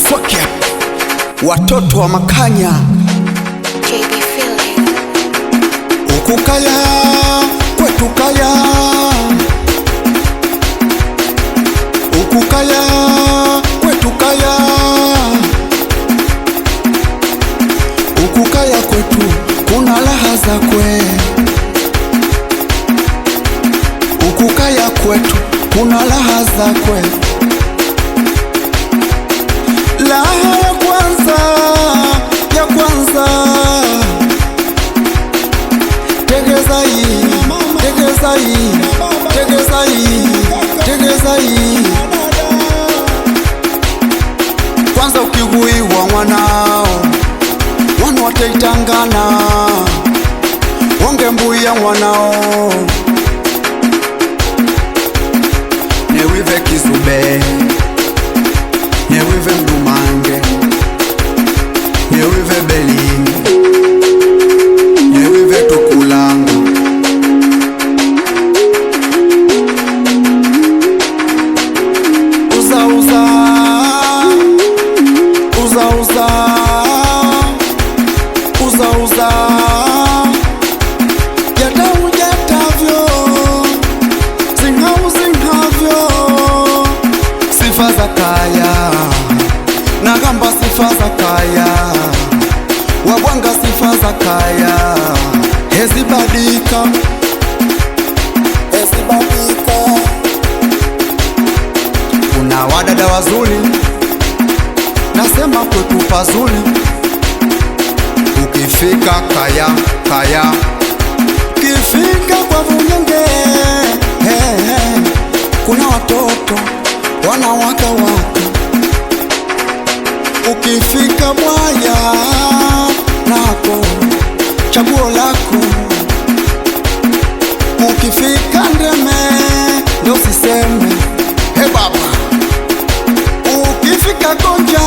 Fwakia watoto wa Makanya JB Feeling. Ukukaya kwetu kaya, ukukaya kwetu kaya, ukukaya kwetu kuna raha zakwe, ukukaya kwetu kuna raha zakwe. Raha ya kwanza, ya kwanza, tegezai, tegezai, tegezai, tegezai. Kwanza ukiguiwa mwanao wanu wataitangana, wangembuia mwanao newive kizube, newive mdumange, newive belingi, newive tukulanga. Uza uza, uza uza, uza uza, jata ujatavyo, zingau zingavyo, sifa za kaya nagamba, sifa za kaya wabwanga, sifa za kaya hezibadika, hezibadika. Kuna wadada wazuri, nasema kwetu pazuri. Ukifika kaya kaya, ukifika kwa Vunyenge, kuna watoto wanawaka wake. Ukifika Bwaya nako chaguo lako. Ukifika Ndeme ndo siseme he baba. Ukifika Gonja